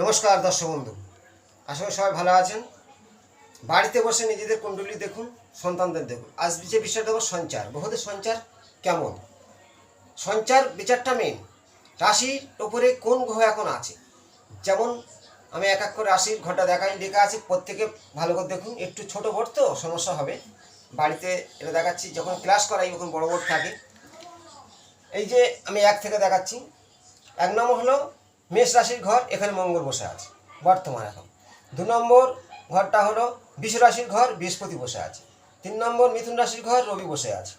নমস্কার দর্শক বন্ধু, আশা করি সবাই ভালো আছেন। বাড়িতে বসে নিজেদের কুণ্ডলী দেখুন, সন্তানদের দেখুন। আজ যে বিষয়টা দেবো সঞ্চার, গ্রহদের সঞ্চার কেমন। সঞ্চার বিচারটা মেন, রাশির ওপরে কোন গ্রহ এখন আছে। যেমন আমি এক এক করে রাশির ঘরটা লেখা আছে, প্রত্যেকে ভালো করে দেখুন। একটু ছোট বোর্ড তো সমস্যা হবে, বাড়িতে এটা দেখাচ্ছি। যখন ক্লাস করাই তখন বড় বোর্ড থাকে। এই যে আমি এক থেকে দেখাচ্ছি। এক নম্বর হলো মেষ রাশির ঘর, এখানে মঙ্গল বসে আছে বর্তমান এখন। 2 নম্বর ঘরটা হলো বৃষ রাশির ঘর, বৃহস্পতি বসে আছে। 3 নম্বর মিথুন রাশির ঘর, রবি বসে আছে।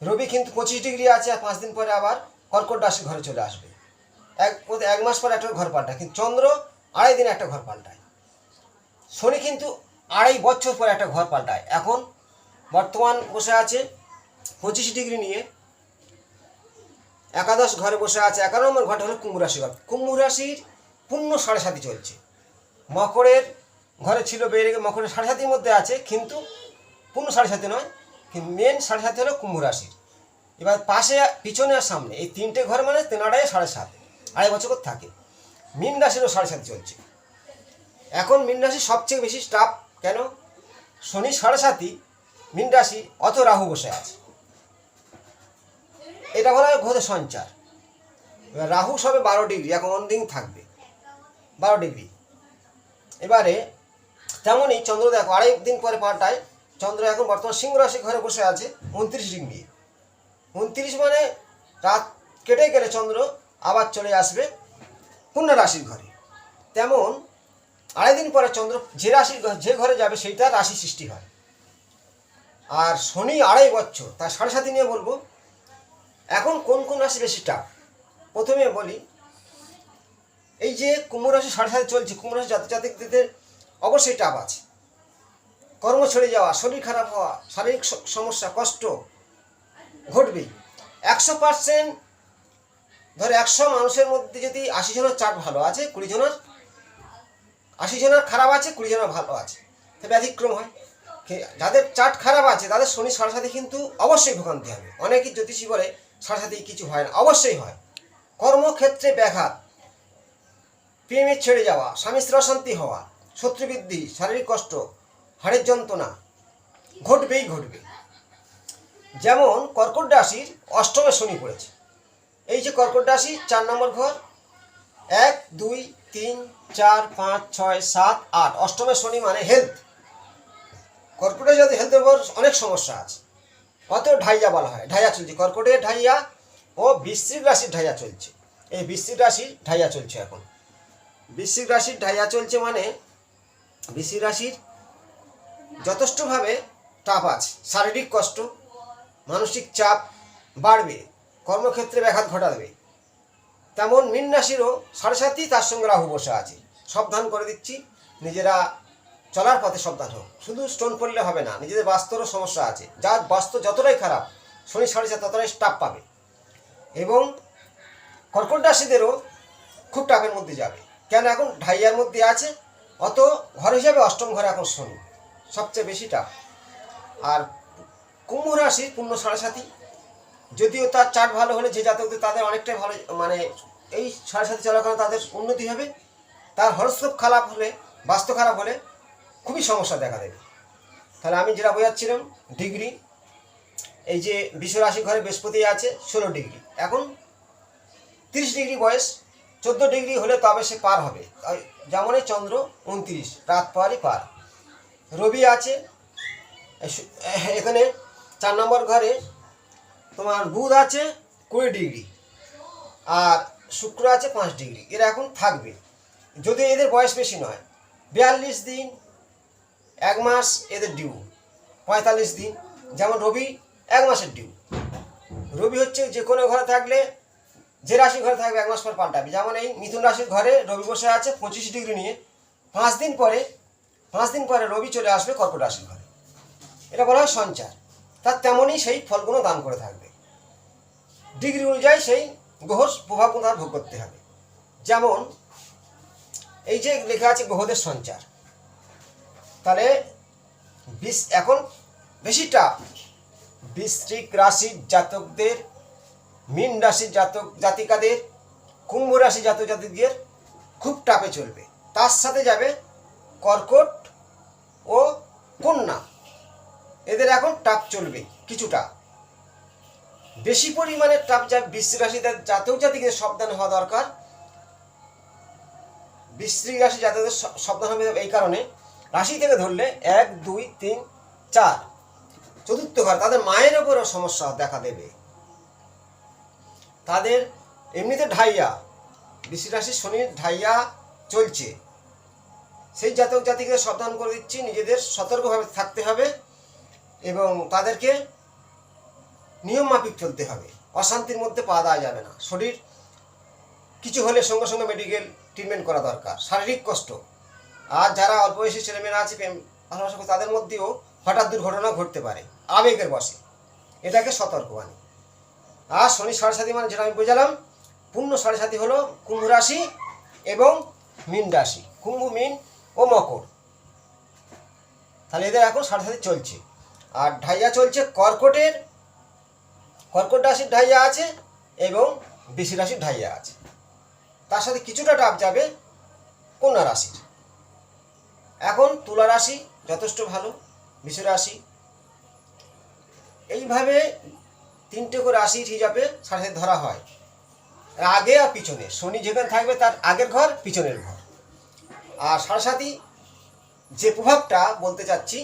রবি কিন্তু 25 ডিগ্রি আছে, আর 5 দিন পরে আবার কর্কট রাশির ঘরে চলে আসবে। এক মাস পরে একটা ঘর পাল্টায়, কিন্তু চন্দ্র 2.5 দিনে একটা ঘর পাল্টায়। শনি কিন্তু 2.5 বছর পরে একটা ঘর পাল্টায়। এখন বর্তমান বসে আছে 25 ডিগ্রি নিয়ে, একাদশ ঘরে বসে আছে। 11 নম্বর ঘরটা হলো কুম্ভ রাশি ঘর। কুম্ভ রাশির পূর্ণ 7.5 চলছে। মকরের ঘরে ছিল, বেড়ে মকরের 7.5 মধ্যে আছে, কিন্তু পূর্ণ 7.5 নয়, কিন্তু মেন 7.5 হলো কুম্ভ রাশির। এবার পাশে, পিছনে আর সামনে এই 3টে ঘর মানে 3 আড়াই 7.5, 2.5 বছর থাকে। মীন রাশিরও 7.5 চলছে। এখন মীন রাশি সবচেয়ে বেশি স্টাফ কেন? শনি 7.5, মীন রাশি, অত রাহু বসে আছে। এটা বলা হয় গ্রহদের সঞ্চার। এবার রাহু সবে 12 ডিগ্রি, এখন অনদিন থাকবে 12 ডিগ্রি। এবারে তেমনই চন্দ্র দেখো 2.5 দিন পরে পাল্টায়। চন্দ্র এখন বর্তমান সিংহ রাশি ঘরে বসে আছে 29 ডিগ্রি। 29 মানে রাত কেটে গেলে চন্দ্র আবার চলে আসবে কন্যা রাশির ঘরে। তেমন 2.5 দিন পরে চন্দ্র যে ঘরে যাবে সেইটা রাশি সৃষ্টি হয়। আর শনি 2.5 বছর, তার 7.5 নিয়ে বলবো। এখন কোন কোন রাশি বেশি টাফ প্রথমে বলি। এই যে কুম্ভ রাশি 7.5 চলছে, কুম্ভ রাশি জাতকদের অবশ্যই টাফ আছে। কর্ম ছেড়ে যাওয়া, শরীর খারাপ হওয়া, শারীরিক সমস্যা, কষ্ট ঘটবেই। 100%, ধরে 100 মানুষের মধ্যে যদি 80 জনের চার্ট ভালো আছে, 80 জনের খারাপ আছে, 20 জনের ভালো আছে, তবে ব্যতিক্রম হয়। যাদের চার্ট খারাপ আছে তাদের শনি 7.5 কিন্তু অবশ্যই ভোগান্তি হবে। অনেকেই জ্যোতিষী বলে 7.5 কিছু হয় না, অবশ্যই হয়। কর্মক্ষেত্রে ব্যাঘাত, প্রেমের ছেড়ে যাওয়া, স্বামী স্ত্রী অশান্তি হওয়া, শত্রুবৃদ্ধি, শারীরিক কষ্ট, হাড়ের যন্ত্রণা ঘটবেই ঘটবে। যেমন কর্কট রাশির 8মে শনি পড়েছে। এই যে কর্কট রাশি 4 নম্বর ঘর, 1 2 3 4 5 6 7 8, 8মে শনি মানে হেলথ। কর্কটের যাদের হেলথের উপর অনেক সমস্যা আছে, কত ঢাইয়া বলা হয়, ঢাইয়া চলছে। কর্কটের ঢাইয়া ও বৃশ্চিক রাশির ঢাইয়া চলছে। এই বৃশ্চিক রাশির ঢাইয়া চলছে এখন। বৃশ্চিক রাশির ঢাইয়া চলছে মানে বৃশ্চিক রাশির যথেষ্টভাবে টাফ আছে। শারীরিক কষ্ট, মানসিক চাপ বাড়বে, কর্মক্ষেত্রে ব্যাঘাত ঘটাবে। তেমন মীন রাশিরও 7.5, তার সঙ্গে রাহু বসে আছে। সাবধান করে দিচ্ছি, নিজেরা চলার পথে সাবধান হোক। শুধু স্টোন পড়লে হবে না, নিজেদের বাস্তুরও সমস্যা আছে। যার বাস্তু যতটাই খারাপ, শনি 7.5 ততটাই টাফ পাবে। এবং কর্কট রাশিদেরও খুব টাফের মধ্যে যাবে। কেন? এখন ঢাইয়ার মধ্যে আছে, অত ঘর হিসাবে 8ম ঘরে এখন শনি সবচেয়ে বেশি টাফ। আর কুম্ভ রাশির পূর্ণ 7.5, যদিও তার চার্ট ভালো হলে যে জাতকদের তাদের অনেকটাই ভালো, মানে এই 7.5 চলার কারণে তাদের উন্নতি হবে। তার হরস্কোপ খারাপ হলে, বাস্তু খারাপ হলে খুবই সমস্যা দেখা দেবে। তাহলে আমি যেটা বোঝাচ্ছিলাম ডিগ্রি, এই যে বৃষ রাশি ঘরে বৃহস্পতি আছে 16 ডিগ্রি, এখন 30 ডিগ্রি বয়স, 14 ডিগ্রি হলে তবে সে পার হবে। যেমনই চন্দ্র 29, রাত পারই পার। রবি আছে এখানে 4 নম্বর ঘরে, তোমার বুধ আছে 20 ডিগ্রি, আর শুক্র আছে 5 ডিগ্রি। এরা এখন থাকবে, যদি এদের বয়স বেশি নয়। 42 দিন, 1 মাস এদের ডিউ, 45 দিন। যেমন রবি 1 মাসের ডিউ। রবি হচ্ছে যে কোনো ঘরে থাকলে, যে রাশি ঘরে থাকবে 1 মাস পর পাল্টাবে। যেমন এই মিথুন রাশির ঘরে রবি বসে আছে 25 ডিগ্রি নিয়ে, 5 দিন পরে রবি চলে আসবে কর্কট রাশির ঘরে। এটা বলা হয় সঞ্চার। তার তেমনই সেই ফলগুলো দান করে থাকবে। ডিগ্রি অনুযায়ী সেই গ্রহর প্রভাবগুলো তার ভোগ করতে হবে। যেমন এই যে লেখা আছে গ্রহদের সঞ্চার, তাহলে এখন বেশিটা বৃশ্চিক রাশির জাতকদের, মীন রাশির জাতিকাদের, কুম্ভ রাশি জাতক জাতিকদের খুব টাপে চলবে। তার সাথে যাবে কর্কট ও কন্যা, এদের এখন টাপ চলবে কিছুটা। বেশি পরিমাণে টাপ যাবে বৃশ্চিক রাশিদের জাতক জাতিকে সাবধান হওয়া দরকার। বৃশ্চিক রাশি জাতকদের সাবধান হবে এই কারণে, রাশি থেকে ধরলে 1, 2, 3, 4 চতুর্থ ঘর, তাদের মায়ের ওপরও সমস্যা দেখা দেবে। তাদের এমনিতে ঢাইয়া, বৃশ্চিক রাশির শনির ঢাইয়া চলছে, সেই জাতক জাতিকে সাবধান করে দিচ্ছি, নিজেদের সতর্কভাবে থাকতে হবে এবং তাদেরকে নিয়ম মাফিক চলতে হবে। অশান্তির মধ্যে পা দেওয়া যাবে না। শরীর কিছু হলে সঙ্গে সঙ্গে মেডিকেল ট্রিটমেন্ট করা দরকার। শারীরিক কষ্ট, আর যারা অল্প বয়সী ছেলেমেয়েরা আছে প্রেম ভালোবাসা, তাদের মধ্যেও হঠাৎ দুর্ঘটনা ঘটতে পারে আবেগের বশে, এটাকে সতর্কবাণী। আর শনি সাড়ে মানে যেটা আমি বোঝালাম, পূর্ণ সাড়ে হলো কুম্ভ রাশি এবং মীন রাশি, কুম্ভ, মীন ও মকর। তাহলে এদের এখন সাড়ে চলছে। আর ঢাইয়া চলছে কর্কট রাশির ঢাইয়া আছে এবং বৃশ্চিক রাশির ঢাইয়া আছে। তার সাথে কিছুটা টাপ যাবে কন্যা রাশির। এখন তুলা রাশি যথেষ্ট ভালো, বৃষ রাশি, এইভাবে 3টে করে রাশির হিসাবে সাড়ে ধরা হয়। আগে আর পিছনে শনি যেখানে থাকবে তার আগের ঘর পিছনের ঘর। আর সাড়ে যে প্রভাবটা বলতে চাচ্ছি,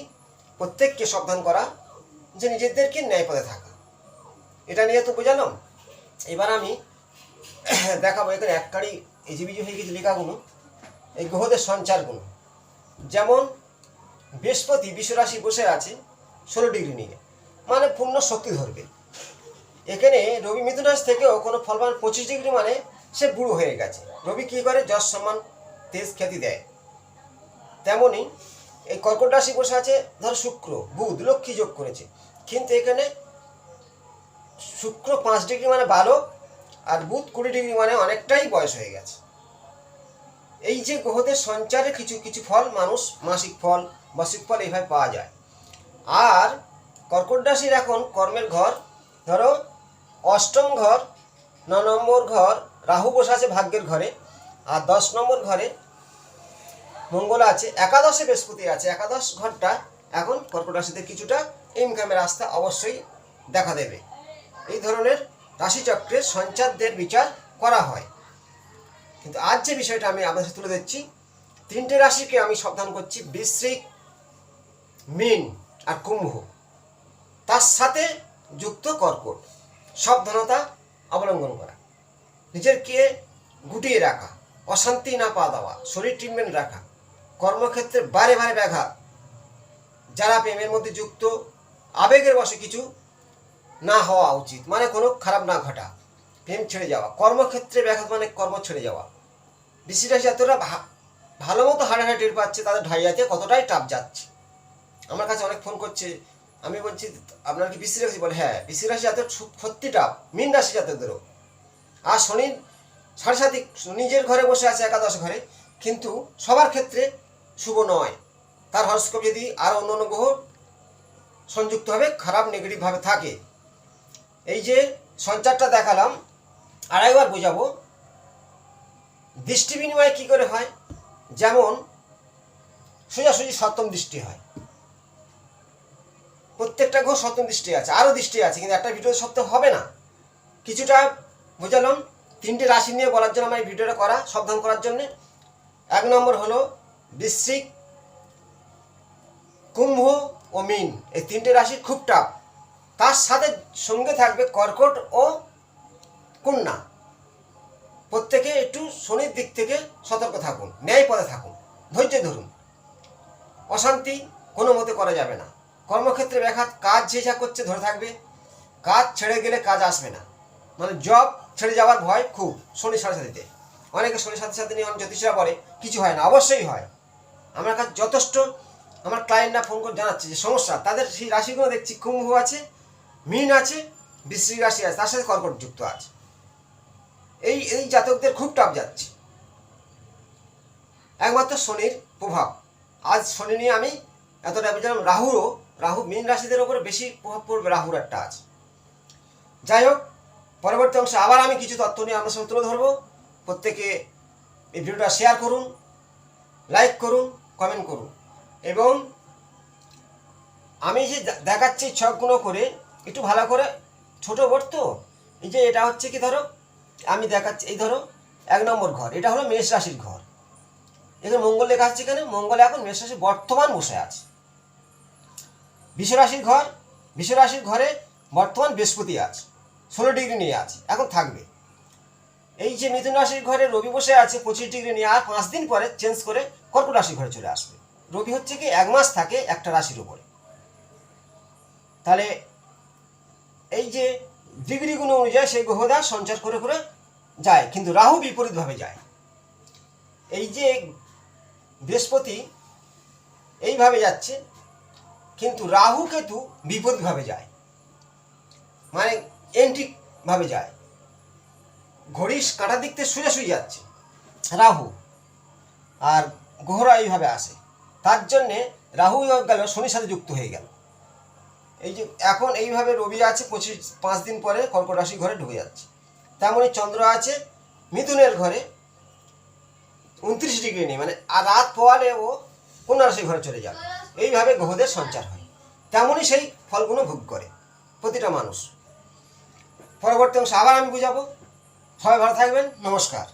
প্রত্যেককে সাবধান করা, যে নিজেদেরকে ন্যায় পথে থাকা, এটা নিয়ে তো বোঝালাম। এবার আমি দেখাবো এখানে একটারই এজিবিজি হয়ে গেছে লেখাগুলো, এই গ্রহদের সঞ্চারগুলো। যেমন বৃহস্পতি বিশ্বরাশি বসে আছে 16 ডিগ্রি নিয়ে, মানে পূর্ণ শক্তি ধরবে। এখানে রবি মিথুন রাশি থেকেও কোনো ফলবান 25 ডিগ্রি, মানে সে বুড়ো হয়ে গেছে। রবি কী করে? যশ সম্মান তেজ খ্যাতি দেয়। তেমনই এই কর্কট রাশি বসে আছে ধর শুক্র, বুধ, লক্ষ্মী যোগ করেছে, কিন্তু এখানে শুক্র 5 ডিগ্রি মানে বালক, আর বুধ 20 ডিগ্রি মানে অনেকটাই বয়স হয়ে গেছে। এই যে গ্রহদের সঞ্চারে কিছু কিছু ফল মানুষ মাসিক ফল, বার্ষিক ফল এইভাবে পাওয়া যায়। আর কর্কট রাশির এখন কর্মের ঘর, ধরো 8ম ঘর, 9 নম্বর ঘর রাহু বসে আছে ভাগ্যের ঘরে, আর 10 নম্বর ঘরে মঙ্গল আছে, একাদশে বৃহস্পতি আছে। একাদশ ঘরটা এখন কর্কট রাশিতে কিছুটা ইনকামের রাস্তা অবশ্যই দেখা দেবে। এই ধরনের রাশিচক্রের সঞ্চারদের বিচার করা হয়। কিন্তু আজ যে বিষয়টা আমি আপনাদের তুলে দিচ্ছি, 3টে রাশিকে আমি সাবধান করছি, বৃশ্চিক, মীন আর কুম্ভ, তার সাথে যুক্ত কর্কট। সাবধানতা অবলম্বন করা, নিজেকে গুটিয়ে রাখা, অশান্তি না পা দেওয়া, শরীর ট্রিটমেন্ট রাখা, কর্মক্ষেত্রে বারে বারে ব্যাঘাত, যারা প্রেমের মধ্যে যুক্ত, আবেগের বশে কিছু না হওয়া উচিত, মানে কোনো খারাপ না ঘটা, প্রেম ছেড়ে যাওয়া, কর্মক্ষেত্রে ব্যাঘাত মানে কর্ম ছেড়ে যাওয়া। বৃশ্চিক রাশি এতটা ভালো মতো হাড়ে টের পাচ্ছে তাদের ঢাইয়াতে কতটাই টাপ যাচ্ছে। আমার কাছে অনেক ফোন করছে, আমি বলছি আপনার কি বৃশ্চিক রাশি? বলে হ্যাঁ, বৃশ্চিক রাশি এত সত্যি টাপ, মীন রাশি জাতকদেরও। আর শনির সাড়ে নিজের ঘরে বসে আছে একাদশ ঘরে, কিন্তু সবার ক্ষেত্রে শুভ নয়। তার হরস্কোপ যদি আরও অন্য অন্য গ্রহ সংযুক্তভাবে খারাপ নেগেটিভভাবে থাকে। এই যে সঞ্চারটা দেখালাম, আরেকবার বোঝাবো। দৃষ্টি বিনিময় কী করে হয়? যেমন সোজাসুজি সপ্তম দৃষ্টি হয়, প্রত্যেকটা গ্রহ সপ্তম দৃষ্টি আছে, আরও দৃষ্টি আছে, কিন্তু একটা ভিডিও সপ্তম হবে না। কিছুটা বোঝালাম। 3টে রাশি নিয়ে বলার জন্য আমার এই ভিডিওটা করা, সাবধান করার জন্যে। 1 নম্বর হলো বৃশ্চিক, কুম্ভ ও মীন, এই 3টে রাশি খুব টাপ। তার সাথে সঙ্গে থাকবে কর্কট ও কন্যা। প্রত্যেকে একটু শনির দিক থেকে সতর্ক থাকুন, ন্যায় পথে থাকুন, ধৈর্য ধরুন। অশান্তি কোনো মতে করা যাবে না। কর্মক্ষেত্রে ব্যাঘাত, কাজ যে যা করছে ধরে থাকবে, কাজ ছেড়ে গেলে কাজ আসবে না, মানে জব ছেড়ে যাওয়ার ভয় খুব শনি সাড়ে। অনেকে শনি সাথে নিয়ে অনেক জ্যোতিষরা বলে কিছু হয় না, অবশ্যই হয়। আমার কাছে যথেষ্ট আমার ক্লায়েন্টরা ফোন করে জানাচ্ছে যে সমস্যা তাদের সেই রাশিগুলো দেখছি, কুম্ভ আছে, মীন আছে, বৃশ্চিক রাশি আছে, তার সাথে কর্কট যুক্ত আছে। এই এই জাতকদের খুব টাপ যাচ্ছে, একমাত্র শনির প্রভাব। আজ শনি নিয়ে আমি এতটা বুঝলাম। রাহু মীন রাশিদের ওপরে বেশি প্রভাব পড়বে, রাহুর একটা আছে। যাই হোক, পরবর্তী অংশে আবার আমি কিছু তথ্য নিয়ে আপনার সঙ্গে তুলে ধরবো। প্রত্যেকে এই ভিডিওটা শেয়ার করুন, লাইক করুন, কমেন্ট করুন। এবং আমি যে দেখাচ্ছি ছকগুলো করে একটু ভালো করে, ছোটো বোর্ড তো, এই যে এটা হচ্ছে কি, ধরো আমি দেখাচ্ছি, এই ধরো 1 নম্বর ঘর, এটা হলো মেষ রাশির ঘর। এখানে মঙ্গল লেখা আছে, এখানে মঙ্গল এখন মেষ রাশি বর্তমান বসে আছে। বৃষ রাশির ঘর, বৃষ রাশির ঘরে বর্তমান বৃহস্পতি আছে, 16 ডিগ্রি নিয়ে আছে, এখন থাকবে। এই যে মিথুন রাশির ঘরে রবি বসে আছে 25 ডিগ্রি নিয়ে, আর 5 দিন পরে চেঞ্জ করে কর্কট রাশির ঘরে চলে আসবে। রবি হচ্ছে কি 1 মাস থাকে একটা রাশির উপরে। তাহলে এই যে ডিগ্রিগুলো অনুযায়ী সেই গ্রহদা সঞ্চার করে করে যায়, কিন্তু রাহু বিপরীতভাবে যায়। এই যে বৃহস্পতি এইভাবে যাচ্ছে, কিন্তু রাহু কেতু বিপরীতভাবে যায়, মানে এন্টিকভাবে যায়। ঘড়ির কাঁটার দিক থেকে সোজাসুজি যাচ্ছে রাহু, আর গ্রহরা এইভাবে আসে। তার জন্যে রাহু গেল শনির সাথে যুক্ত হয়ে গেল। এই যে এখন এইভাবে রবি আছে 5 দিন পরে কর্কট রাশি ঘরে ঢুকে যাচ্ছে। তেমনই চন্দ্র আছে মিথুনের ঘরে 29 ডিগ্রি নেই, মানে আর রাত পোয়ালে ও কন্যা রাশি ঘরে চলে যাবে। এইভাবে গ্রহদের সঞ্চার হয়, তেমনই সেই ফলগুলো ভোগ করে প্রতিটা মানুষ। পরবর্তী অংশে আবার আমি বুঝাবো। সবাই ভালো থাকবেন, নমস্কার।